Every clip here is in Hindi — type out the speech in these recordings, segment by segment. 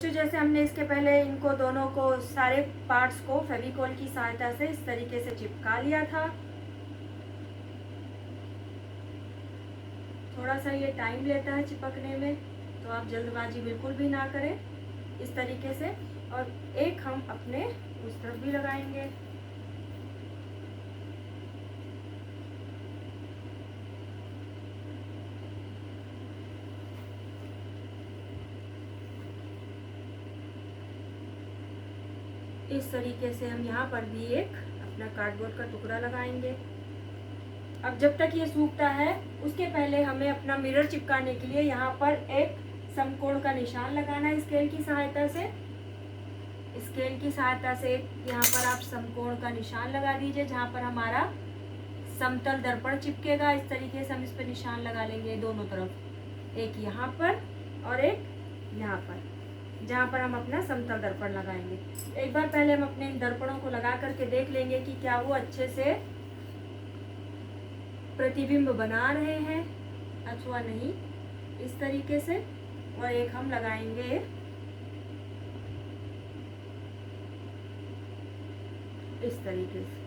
तो जैसे हमने इसके पहले इनको दोनों को सारे पार्ट्स को फेविकॉल की सहायता से इस तरीके से चिपका लिया था। थोड़ा सा ये टाइम लेता है चिपकने में, तो आप जल्दबाजी बिल्कुल भी ना करें इस तरीके से। और एक हम अपने उस तरफ भी लगाएंगे। इस तरीके से हम यहाँ पर भी एक अपना कार्डबोर्ड का टुकड़ा लगाएंगे। अब जब तक ये सूखता है उसके पहले हमें अपना मिरर चिपकाने के लिए यहाँ पर एक समकोण का निशान लगाना है स्केल की सहायता से। स्केल की सहायता से यहाँ पर आप समकोण का निशान लगा दीजिए जहाँ पर हमारा समतल दर्पण चिपकेगा। इस तरीके से हम इस पर निशान लगा लेंगे दोनों तरफ, एक यहाँ पर और एक यहाँ पर, जहाँ पर हम अपना समतल दर्पण लगाएंगे। एक बार पहले हम अपने इन दर्पणों को लगा करके देख लेंगे कि क्या वो अच्छे से प्रतिबिंब बना रहे हैं अथवा नहीं, इस तरीके से। और एक हम लगाएंगे इस तरीके से।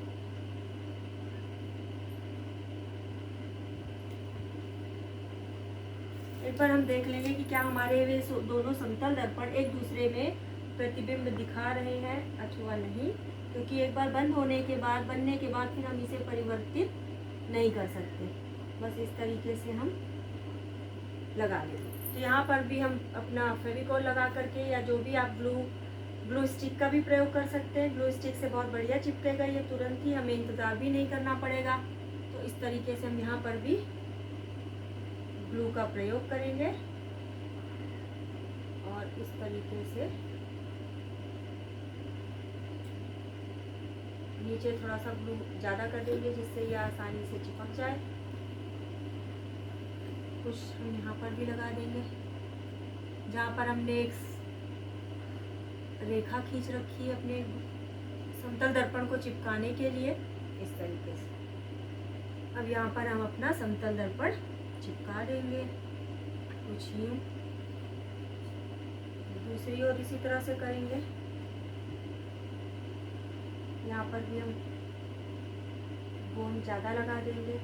एक बार हम देख लेंगे कि क्या हमारे वे दोनों समतल दर्पण एक दूसरे में प्रतिबिंब दिखा रहे हैं अथवा नहीं, क्योंकि एक बार बंद होने के बाद बनने के बाद फिर हम इसे परिवर्तित नहीं कर सकते। बस इस तरीके से हम लगा लेंगे। तो यहाँ पर भी हम अपना फेविकॉल लगा करके, या जो भी आप ग्लू स्टिक का भी प्रयोग कर सकते हैं। ग्लू स्टिक से बहुत बढ़िया चिपकेगा ये तुरंत ही, हमें इंतज़ार भी नहीं करना पड़ेगा। तो इस तरीके से हम यहाँ पर भी ग्लू का प्रयोग करेंगे और इस तरीके से नीचे थोड़ा सा ग्लू ज़्यादा कर देंगे जिससे ये आसानी से चिपक जाए। कुछ हम यहाँ पर भी लगा देंगे जहाँ पर हमने एक रेखा खींच रखी है अपने समतल दर्पण को चिपकाने के लिए, इस तरीके से। अब यहाँ पर हम अपना समतल दर्पण चिपका देंगे कुछ यूं। दूसरी ओर इसी तरह से करेंगे। यहाँ पर भी हम गोंद ज़्यादा लगा देंगे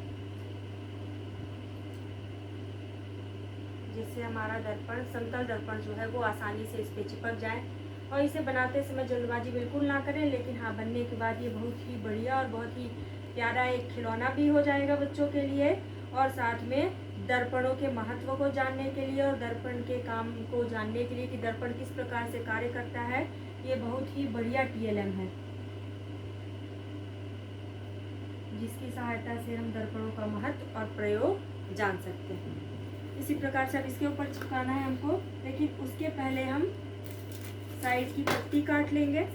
जिससे हमारा दर्पण, समतल दर्पण जो है वो आसानी से इस पे चिपक जाए। और इसे बनाते समय जल्दबाजी बिल्कुल ना करें, लेकिन हाँ, बनने के बाद ये बहुत ही बढ़िया और बहुत ही प्यारा एक खिलौना भी हो जाएगा बच्चों के लिए। और साथ में दर्पणों के महत्व को जानने के लिए और दर्पण के काम को जानने के लिए कि दर्पण किस प्रकार से कार्य करता है, ये बहुत ही बढ़िया TLM है जिसकी सहायता से हम दर्पणों का महत्व और प्रयोग जान सकते हैं। इसी प्रकार से अब इसके ऊपर चिपकाना है हमको, लेकिन उसके पहले हम साइड की पट्टी काट लेंगे।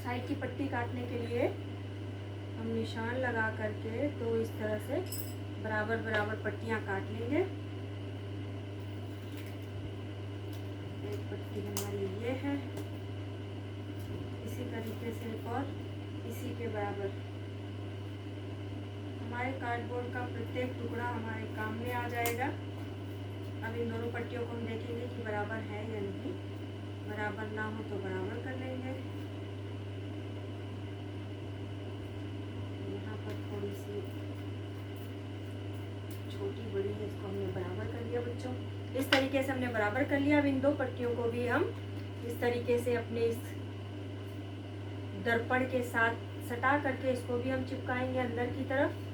साइड की पट्टी काटने के लिए हम निशान लगा करके तो इस तरह से बराबर बराबर पट्टियाँ काट लेंगे। एक पट्टी हमारी ये है, इसी तरीके से और इसी के बराबर। हमारे कार्डबोर्ड का प्रत्येक टुकड़ा हमारे काम में आ जाएगा। अब इन दोनों पट्टियों को हम देखेंगे कि बराबर है या नहीं। बराबर ना हो तो बराबर कर लेंगे। यहाँ पर थोड़ी सी छोटी बड़ी है, इसको हमने बराबर कर लिया बच्चों। इस तरीके से हमने बराबर कर लिया। अब इन दो पट्टियों को भी हम इस तरीके से अपने इस दर्पण के साथ सटा करके इसको भी हम चिपकाएंगे अंदर की तरफ।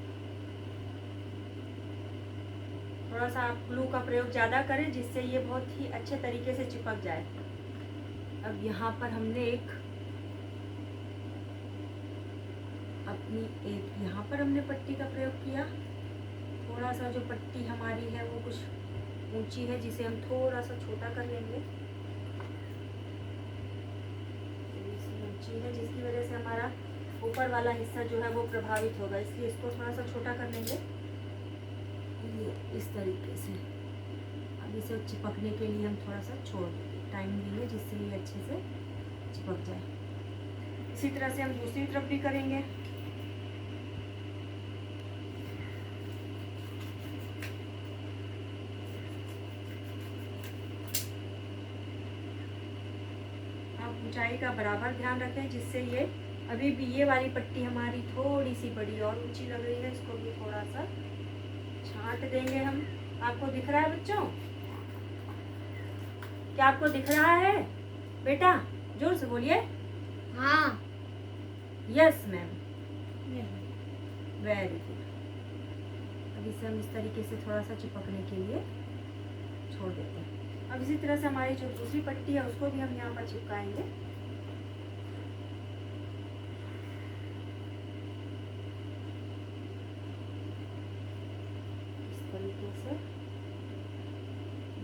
थोड़ा सा आप ग्लू का प्रयोग ज़्यादा करें जिससे ये बहुत ही अच्छे तरीके से चिपक जाए। अब यहाँ पर हमने यहाँ पर हमने पट्टी का प्रयोग किया। थोड़ा सा जो पट्टी हमारी है वो कुछ ऊंची है, जिसे हम थोड़ा सा छोटा कर लेंगे। ऊंची है जिसकी वजह से हमारा ऊपर वाला हिस्सा जो है वो प्रभावित होगा, इसलिए इसको थोड़ा सा छोटा कर लेंगे इस तरीके से। अब इसे चिपकने के लिए हम थोड़ा सा टाइम देंगे जिससे ये अच्छे से चिपक जाए। इसी तरह से हम दूसरी तरफ भी करेंगे। आप ऊंचाई का बराबर ध्यान रखें, जिससे ये अभी भी ये वाली पट्टी हमारी थोड़ी सी बड़ी और ऊंची लग रही है, इसको भी थोड़ा सा छांट देंगे हम। आपको दिख रहा है बच्चों? क्या आपको दिख रहा है बेटा? जोर से बोलिए। हाँ। Yes ma'am, very good. अब इसे हम इस तरीके से थोड़ा सा चिपकने के लिए छोड़ देते हैं। अब इसी तरह से हमारी जो दूसरी पट्टी है उसको भी हम यहाँ पर चिपकाएंगे। इस तरीके से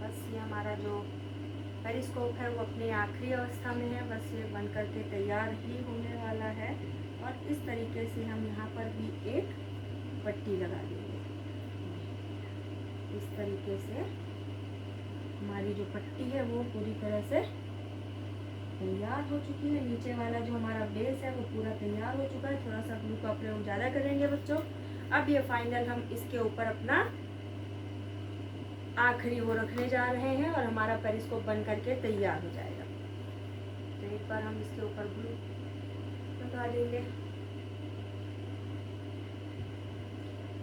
बस ये हमारा जो पेरिस्कोप है वो अपनी आखिरी अवस्था में है, बस ये बन करके तैयार ही होने वाला है। और इस तरीके से हम यहाँ पर भी एक पट्टी लगा देंगे। इस तरीके से हमारी जो पट्टी है वो पूरी तरह से तैयार हो चुकी है। नीचे वाला जो हमारा बेस है वो पूरा तैयार हो चुका है। थोड़ा सा ग्लू का प्रयोग ज़्यादा करेंगे बच्चों। अब ये फाइनल हम इसके ऊपर अपना आखिरी वो रखने जा रहे हैं और हमारा पेरिस्कोप बन करके तैयार हो जाएगा। तो एक बार हम इसके ऊपर ग्लू लगा देंगे।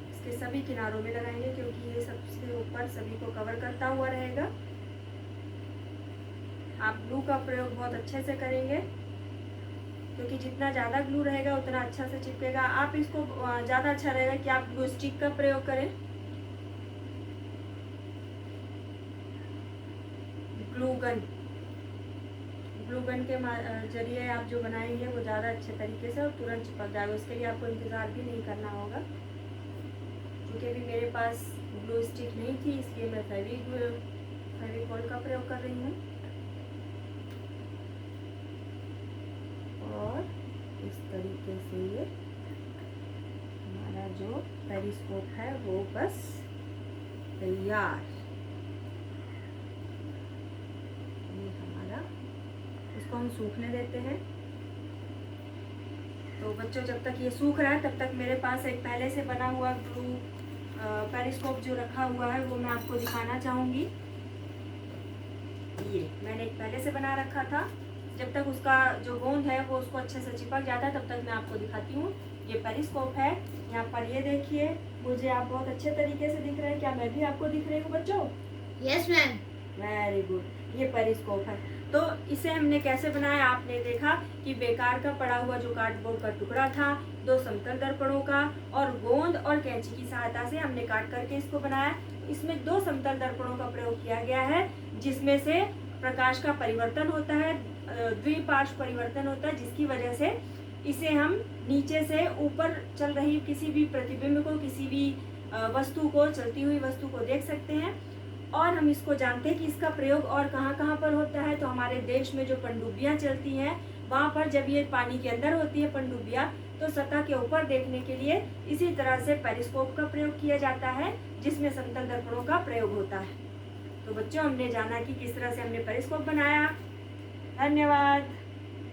इसके सभी किनारों में लगाएंगे क्योंकि ये सबसे ऊपर सभी को कवर करता हुआ रहेगा। आप ग्लू का प्रयोग बहुत अच्छे से करेंगे क्योंकि जितना ज़्यादा ग्लू रहेगा उतना अच्छा से चिपकेगा। आप इसको ज़्यादा अच्छा रहेगा कि आप ग्लू स्टिक का प्रयोग करें। ग्लू गन के जरिए आप जो बनाएंगे वो ज़्यादा अच्छे तरीके से और तुरंत चिपक जाएगा। उसके लिए आपको इंतज़ार भी नहीं करना होगा। क्योंकि अभी मेरे पास ग्लू स्टिक नहीं थी, इसलिए मैं फेविकॉल का प्रयोग कर रही हूँ। और इस तरीके से ये हमारा जो पेरिस्कोप है वो बस तैयार। ये हमारा, इसको हम सूखने देते हैं। तो बच्चों जब तक ये सूख रहा है तब तक मेरे पास एक पहले से बना हुआ ग्लू पेरिस्कोप जो रखा हुआ है वो मैं आपको दिखाना चाहूँगी। ये मैंने एक पहले से बना रखा था। जब तक उसका जो गोंद है वो उसको अच्छे से चिपक जाता है तब तक मैं आपको दिखाती हूँ। ये पेरिस्कोप है, यहाँ पर ये देखिए। मुझे आप बहुत अच्छे तरीके से दिख रहे हैं। क्या मैं भी आपको दिख रही हूँ बच्चों? Yes ma'am. Very good. ये पेरिस्कोप है। तो इसे हमने कैसे बनाया? आपने देखा कि बेकार का पड़ा हुआ जो कार्डबोर्ड का टुकड़ा था, 2 समतल दर्पणों का और गोंद और कैंची की सहायता से हमने काट करके इसको बनाया। इसमें 2 समतल दर्पणों का प्रयोग किया गया है, जिसमें से प्रकाश का परिवर्तन होता है, द्विपार्श्व परिवर्तन होता है, जिसकी वजह से इसे हम नीचे से ऊपर चल रही किसी भी प्रतिबिंब को, किसी भी वस्तु को, चलती हुई वस्तु को देख सकते हैं। और हम इसको जानते हैं कि इसका प्रयोग और कहाँ पर होता है। तो हमारे देश में जो पनडुब्बियाँ चलती हैं वहाँ पर जब ये पानी के अंदर होती है पनडुब्बियाँ, तो सतह के ऊपर देखने के लिए इसी तरह से पेरिस्कोप का प्रयोग किया जाता है, जिसमें समतल दर्पणों का प्रयोग होता है। तो बच्चों हमने जाना कि किस तरह से हमने पेरिस्कोप बनाया। धन्यवाद।